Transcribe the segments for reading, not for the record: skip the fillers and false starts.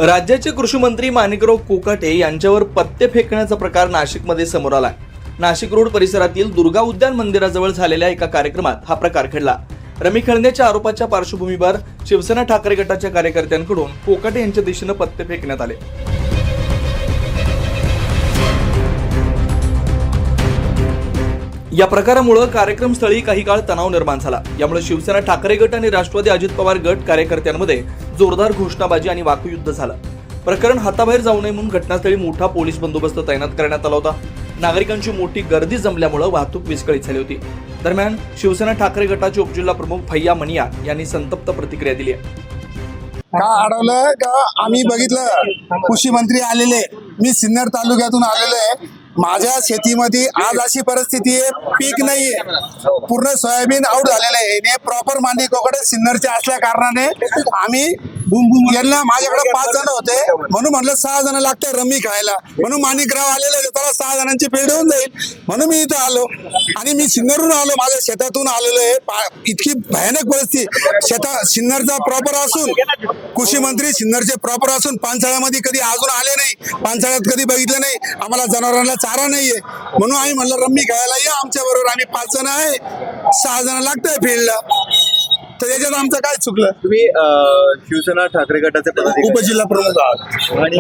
राज्याचे कृषी मंत्री माणिकराव कोकाटे यांच्यावर पत्ते फेकण्याचा प्रकार नाशिकमध्ये समोर आलाय। नाशिक रोड परिसरातील दुर्गा उद्यान मंदिराजवळ झालेल्या एका कार्यक्रमात हा प्रकार घडला। रमी खेळण्याच्या आरोपाच्या पार्श्वभूमीवर शिवसेना ठाकरे गटाच्या कार्यकर्त्यांकडून कोकाटे यांच्या दिशेने पत्ते फेकण्यात आले। या प्रकारामुळे कार्यक्रमस्थळी काही काळ तणाव निर्माण झाला। यामुळे शिवसेना ठाकरे गट आणि राष्ट्रवादी अजित पवार गट कार्यकर्त्यांमध्ये जोरदार घोषणाबाजी आणि वाकयुद्ध झालं। प्रकरण हाताबाहेर जाऊ नये म्हणून घटनास्थळी मोठा पोलीस बंदोबस्त तैनात करण्यात आला होता। नागरिकांची मोठी गर्दी जमल्यामुळे वाहतूक विस्कळीत झाली होती। दरम्यान शिवसेना ठाकरे गटाचे उपजिल्हा प्रमुख भैया मनिया यांनी संतप्त प्रतिक्रिया दिली आहे। का अडवलं का आम्ही बघितलं, कृषी मंत्री आलेले, मी सिन्नर तालुक्यातून आलेलो आहे। माझ्या शेतीमध्ये आज अशी परिस्थिती आहे, पीक नाहीये, पूर्ण सोयाबीन आउट झालेलं आहे। प्रॉपर मांडी कोकडे सिन्नरचे असल्या कारणाने आम्ही यांना माझ्याकडे 5 जण होते म्हणून म्हटलं 6 जण लागते रमी खायला, म्हणून माणिकराव आलेले त्याला 6 जणांची पेढ होऊन जाईल म्हणून मी इथं आलो। आणि मी सिन्नरहून आलो, माझ्या शेतातून आलेलो आहे। इतकी भयानक परिस्थिती, सिन्नरचा प्रॉपर असून कृषी मंत्री सिन्नरचे प्रॉपर असून पानसाळ्यामध्ये कधी अजून आले नाही, पानसाळ्यात कधी बघितलं नाही, आम्हाला जनावरांना चारा नाहीये म्हणून आम्ही म्हणलं रम्मी खायला या आमच्या बरोबर। आम्ही 5 जण आहे, 6 जण लागतंय फील्डला, तर याच्यात आमचं काय चुकलं? तुम्ही शिवसेना ठाकरे गटाचे उपजिल्हा प्रमुख आहात आणि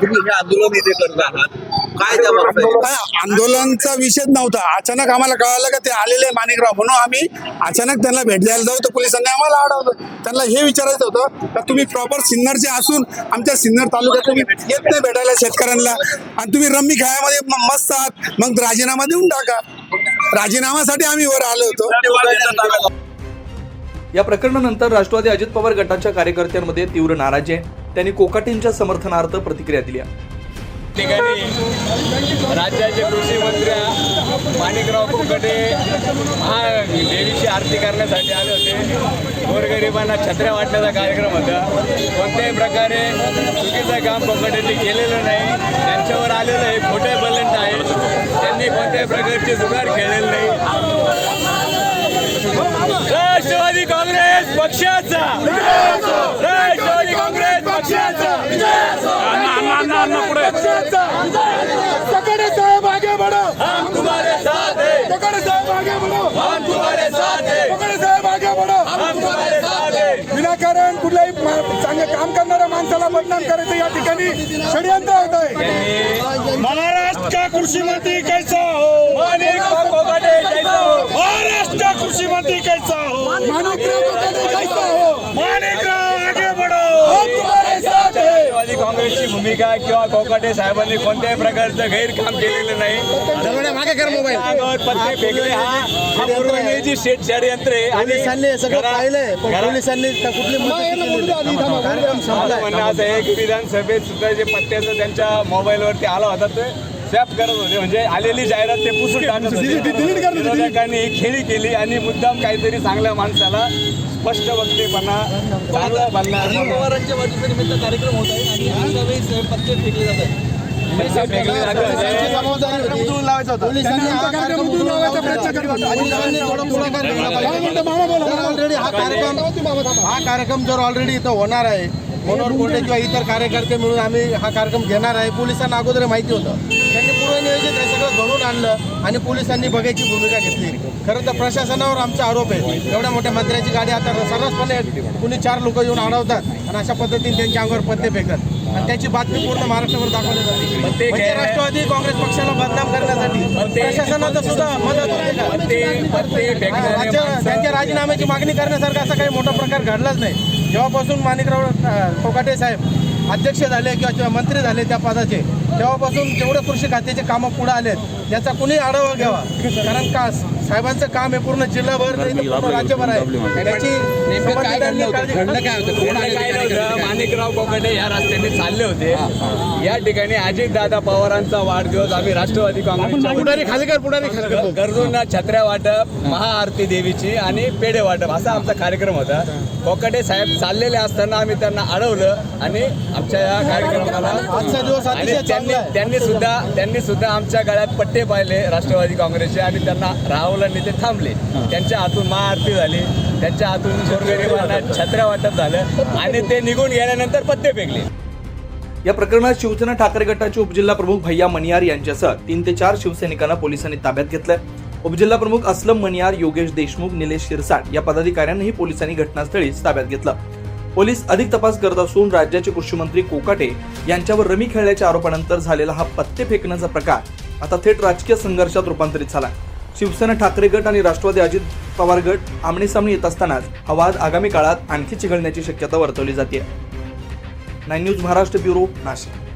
तुम्ही हे आंदोलन इथे करत आहात, काय त्या बाबतीत? काय आंदोलनचा विषयच नव्हता। अचानक आम्हाला कळालं का ते आलेले माणिकराव, म्हणून आम्ही अचानक त्यांना भेट द्यायला जाऊ तर पोलिसांनी आम्हाला अडवलं। त्यांना हे विचारायचं होतं का तुम्ही प्रॉपर सिन्नरचे असून आमच्या सिन्नर तालुक्यात तुम्ही येत नाही भेटायला शेतकऱ्यांना, आणि तुम्ही रम्मी खायामध्ये मस्त आहात, मग राजीनामा देऊन टाका। राजीनामासाठी आम्ही वर आलो होतो। या प्रकरणानंतर राष्ट्रवादी अजित पवार गटाच्या कार्यकर्त्यांमध्ये तीव्र नाराजी आहे। त्यांनी कोकाटेंच्या समर्थनार्थ प्रतिक्रिया दिली आहे। राज्याचे कृषी मंत्री माणिकराव कोकाटे देवीची आरती करण्यासाठी आले होते। गोरगरिबांना छत्र्या वाटण्याचा कार्यक्रम होता। कोणत्याही प्रकारे चुकीचं काम कोकाटेंनी केलेलं नाही। त्यांच्यावर आलेलं हे खोटे बलंट आहे। त्यांनी कोणत्याही प्रकारचे जुगार खेळलेले नाही। राष्ट्रवादी काँग्रेस पक्षाचा, राष्ट्रवादी काँग्रेस पक्षाचा कोकाटे साहेब आगे बढ़ो, हम तुम्हारे साथ हैं। कोकाटे साहेब आगे बढ़ो, हम तुम्हारे साथ हैं। कोकाटे साहेब आगे बढ़ो, हम तुम्हारे साथ हैं। विनाकारण कुठल्याही चांगलं काम करणाऱ्या माणसाला बदनाम करायचं या ठिकाणी षडयंत्र होत आहे। महाराष्ट्र का कृषी मंत्री कैसा हो, माणिकराव कोकाटे कैसा हो, महाराष्ट्र का कृषी मंत्री कैसा हो, माणिकराव कोकाटे कैसा हो, माणिकराव आगे बढ़ो, हम तुम्हारे साथ हैं। राष्ट्रवादी काँग्रेसची भूमिका किंवा कोकाटे साहेबांनी कोणत्याही प्रकारचं गैरकाम केलेलं नाही। अंगावर पत्ते फेकले हा पूर्वनियोजित षडयंत्र आहे। आणि सगळं पाहिलंय, पण पोलिसांनी कुठली म्हणणं असं आहे की विधानसभेत सुद्धा जे पत्त्याचं त्यांच्या मोबाईलवरती आला होता ते स्वॅप करत होते, म्हणजे आलेली जाहिरात ते पुसून टाकत होते। विरोधकांनी खेळी केली आणि मुद्दाम काहीतरी चांगल्या माणसाला स्पष्ट वक्तेपणा, चांगला पवारांच्या वाढदिवसानिमित्त कार्यक्रम होत आहे आणि अशा वेळेस पत्ते फेकले जात आहेत। हा कार्यक्रम जर ऑलरेडी इथं होणार आहे, मनोहर कोंडे किंवा इतर कार्यकर्ते मिळून आम्ही हा कार्यक्रम घेणार आहे। पोलिसांना अगोदर माहिती होतं, त्यांनी पूर्वनियोजित हे सगळं घडून आणलं आणि पोलिसांनी बघायची भूमिका घेतली। खरं तर प्रशासनावर आमचा आरोप आहे, एवढ्या मोठ्या मंत्र्याची गाडी आता सर्रासपणे कुणी 4 लोक येऊन अडवतात आणि अशा पद्धतीने त्यांच्या अंगावर पत्ते फेकतात आणि त्याची बातमी पूर्ण महाराष्ट्रावर दाखवली जाते। म्हणजे राष्ट्रवादी काँग्रेस पक्षाला बदनाम करण्यासाठी प्रशासनाचं सुद्धा मदत होते का? त्यांच्या राजीनाम्याची मागणी करण्यासारखा असा काही मोठा प्रकार घडलाच नाही। जेव्हापासून माणिकराव कोकाटे साहेब अध्यक्ष झाले किंवा मंत्री झाले त्या पदाचे, तेव्हापासून जेवढे कृषी खात्याचे कामं पुढे आलेत याचा कुणी आढावा घ्यावा, कारण का साहेबांचं काम हे पूर्ण जिल्हाभर पूर्ण राज्यभर आहे। त्याची माणिकराव कोकाटे या रस्त्याने चालले होते। या ठिकाणी अजितदादा पवारांचा वाढदिवस आम्ही राष्ट्रवादी काँग्रेसच्या गरजूंना छत्र्या वाटप, महाआरती देवीची आणि पेढे वाटप असा आमचा कार्यक्रम होता। कोकाटे साहेब चाललेले असताना आम्ही त्यांना अडवलं आणि आमच्या या कार्यक्रमाला त्यांनी सुद्धा आमच्या गळ्यात पट्टे पाहिले राष्ट्रवादी काँग्रेसचे आणि त्यांना राहावं मुलांनी ते थांबले. त्यांच्या हातून महाआरती झाली, त्यांच्या हातून गोरगरिबांना छत्र्या वाटप झालं आणि ते निघून गेल्यानंतर पत्ते फेकले. या प्रकरणात शिवसेना ठाकरे गटाचे उपजिल्हा प्रमुख भैया मणियार यांच्यासह 3 ते 4 शिवसैनिकांना पोलिसांनी ताब्यात घेतलंय. उपजिल्हा प्रमुख असलम मणियार, योगेश देशमुख, निलेश शिरसाट या पदाधिकाऱ्यांनाही पोलिसांनी घटनास्थळीच ताब्यात घेतलं. पोलीस अधिक तपास करत असून राज्याचे कृषी मंत्री कोकाटे यांच्यावर रमी खेळल्याच्या आरोपानंतर झालेला हा पत्ते फेकण्याचा प्रकार आता थेट राजकीय संघर्षात रूपांतरित झाला. शिवसेना ठाकरे गट आणि राष्ट्रवादी अजित पवार गट आमनेसामने येत असतानाच हा वाद आगामी काळात आणखी चिघळण्याची शक्यता वर्तवली जाते. 9 न्यूज महाराष्ट्र ब्युरो, नाशिक.